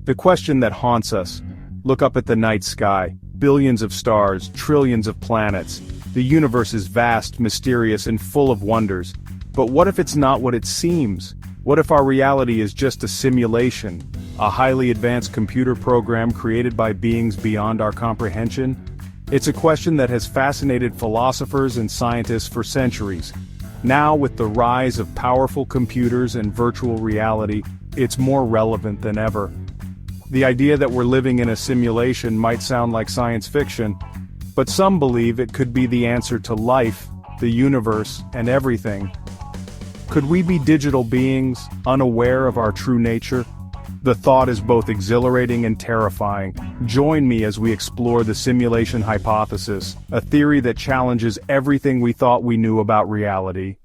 The question that haunts us. Look up at the night sky. Billions of stars, trillions of planets. The universe is vast, mysterious, and full of wonders. But what if it's not what it seems? What if our reality is just a simulation? A highly advanced computer program created by beings beyond our comprehension? It's a question that has fascinated philosophers and scientists for centuries. Now, with the rise of powerful computers and virtual reality, it's more relevant than ever. The idea that we're living in a simulation might sound like science fiction, but some believe it could be the answer to life, the universe, and everything. Could we be digital beings, unaware of our true nature? The thought is both exhilarating and terrifying. Join me as we explore the simulation hypothesis, a theory that challenges everything we thought we knew about reality.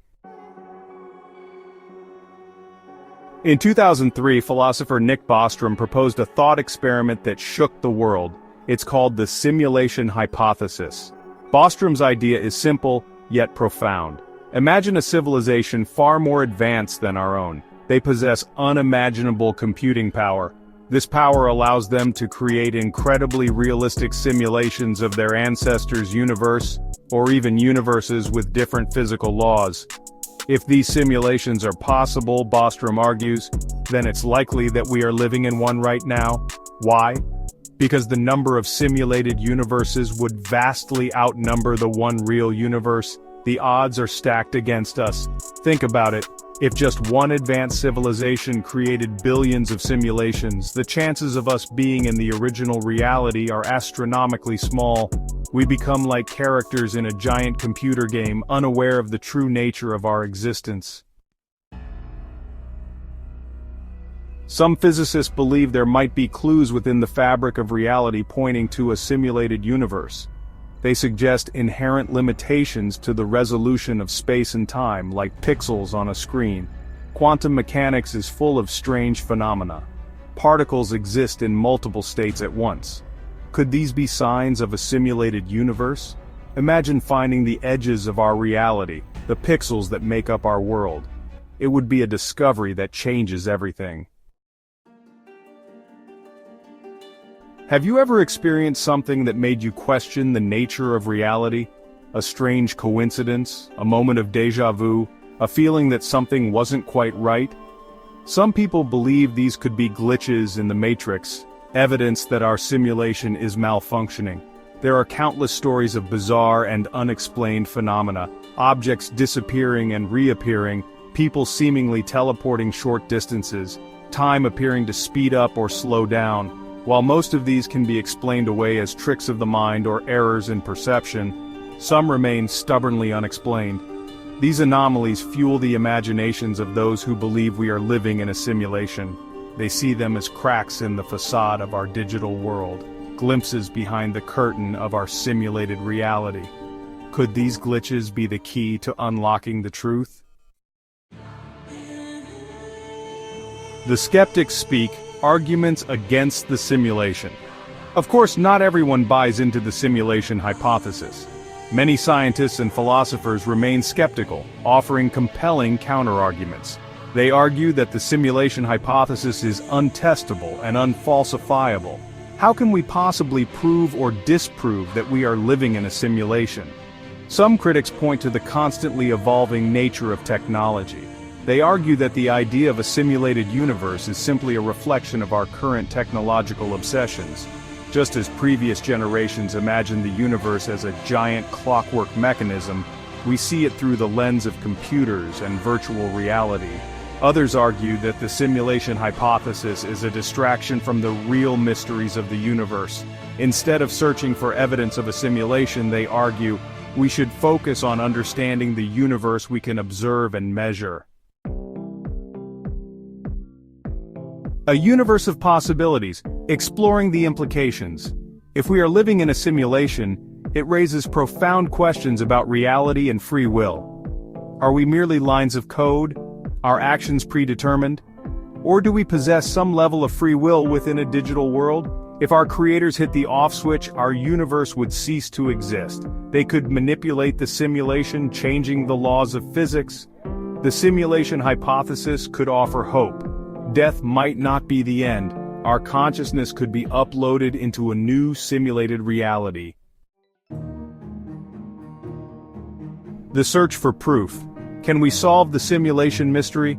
In 2003, philosopher Nick Bostrom proposed a thought experiment that shook the world. It's called the simulation hypothesis. Bostrom's idea is simple, yet profound. Imagine a civilization far more advanced than our own. They possess unimaginable computing power. This power allows them to create incredibly realistic simulations of their ancestors' universe, or even universes with different physical laws. If these simulations are possible, Bostrom argues, then it's likely that we are living in one right now. Why? Because the number of simulated universes would vastly outnumber the one real universe. The odds are stacked against us. Think about it. If just one advanced civilization created billions of simulations, the chances of us being in the original reality are astronomically small. We become like characters in a giant computer game, unaware of the true nature of our existence. Some physicists believe there might be clues within the fabric of reality pointing to a simulated universe. They suggest inherent limitations to the resolution of space and time, like pixels on a screen. Quantum mechanics is full of strange phenomena. Particles exist in multiple states at once. Could these be signs of a simulated universe? Imagine finding the edges of our reality, the pixels that make up our world. It would be a discovery that changes everything. Have you ever experienced something that made you question the nature of reality? A strange coincidence, a moment of déjà vu, a feeling that something wasn't quite right? Some people believe these could be glitches in the matrix, evidence that our simulation is malfunctioning. There are countless stories of bizarre and unexplained phenomena, objects disappearing and reappearing, people seemingly teleporting short distances, time appearing to speed up or slow down. While most of these can be explained away as tricks of the mind or errors in perception, some remain stubbornly unexplained. These anomalies fuel the imaginations of those who believe we are living in a simulation. They see them as cracks in the facade of our digital world, glimpses behind the curtain of our simulated reality. Could these glitches be the key to unlocking the truth? The skeptics speak. Arguments against the simulation. Of course, not everyone buys into the simulation hypothesis. Many scientists and philosophers remain skeptical, offering compelling counterarguments. They argue that the simulation hypothesis is untestable and unfalsifiable. How can we possibly prove or disprove that we are living in a simulation? Some critics point to the constantly evolving nature of technology. They argue that the idea of a simulated universe is simply a reflection of our current technological obsessions. Just as previous generations imagined the universe as a giant clockwork mechanism, we see it through the lens of computers and virtual reality. Others argue that the simulation hypothesis is a distraction from the real mysteries of the universe. Instead of searching for evidence of a simulation, they argue, we should focus on understanding the universe we can observe and measure. A universe of possibilities, exploring the implications. If we are living in a simulation, it raises profound questions about reality and free will. Are we merely lines of code? Are actions predetermined? Or do we possess some level of free will within a digital world? If our creators hit the off switch, our universe would cease to exist. They could manipulate the simulation, changing the laws of physics. The simulation hypothesis could offer hope. Death might not be the end. our consciousness could be uploaded into a new simulated reality. The search for proof. Can we solve the simulation mystery?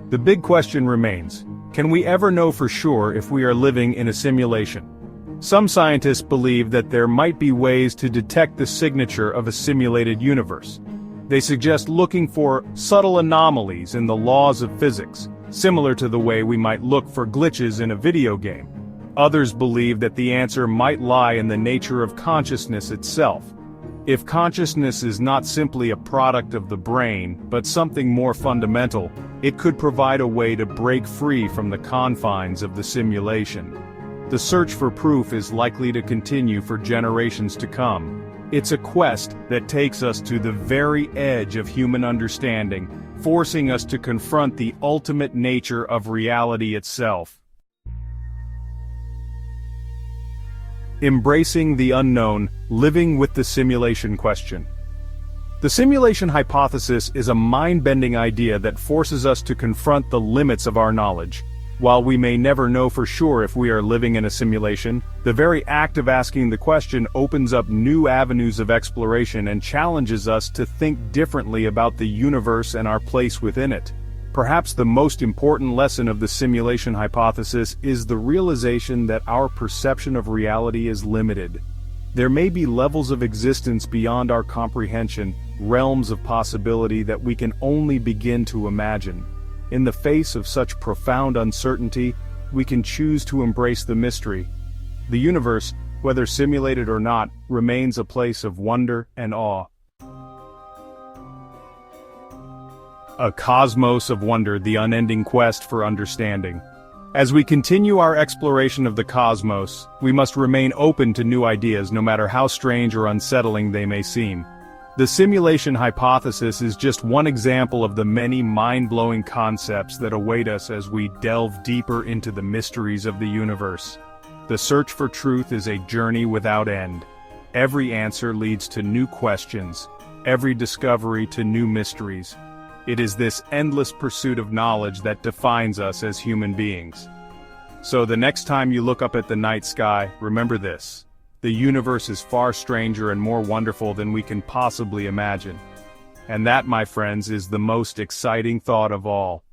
The big question remains, can we ever know for sure if we are living in a simulation? Some scientists believe that there might be ways to detect the signature of a simulated universe. They suggest looking for subtle anomalies in the laws of physics, similar to the way we might look for glitches in a video game. Others believe that the answer might lie in the nature of consciousness itself. If consciousness is not simply a product of the brain, but something more fundamental, it could provide a way to break free from the confines of the simulation. The search for proof is likely to continue for generations to come. It's a quest that takes us to the very edge of human understanding, forcing us to confront the ultimate nature of reality itself. Embracing the unknown, living with the simulation question. The simulation hypothesis is a mind-bending idea that forces us to confront the limits of our knowledge. While we may never know for sure if we are living in a simulation, the very act of asking the question opens up new avenues of exploration and challenges us to think differently about the universe and our place within it. Perhaps the most important lesson of the simulation hypothesis is the realization that our perception of reality is limited. There may be levels of existence beyond our comprehension, realms of possibility that we can only begin to imagine. In the face of such profound uncertainty, we can choose to embrace the mystery. The universe, whether simulated or not, remains a place of wonder and awe. A cosmos of wonder, the unending quest for understanding. As we continue our exploration of the cosmos, we must remain open to new ideas no matter how strange or unsettling they may seem. The simulation hypothesis is just one example of the many mind-blowing concepts that await us as we delve deeper into the mysteries of the universe. The search for truth is a journey without end. Every answer leads to new questions, every discovery to new mysteries. It is this endless pursuit of knowledge that defines us as human beings. So the next time you look up at the night sky, remember this. The universe is far stranger and more wonderful than we can possibly imagine. And that, my friends, is the most exciting thought of all.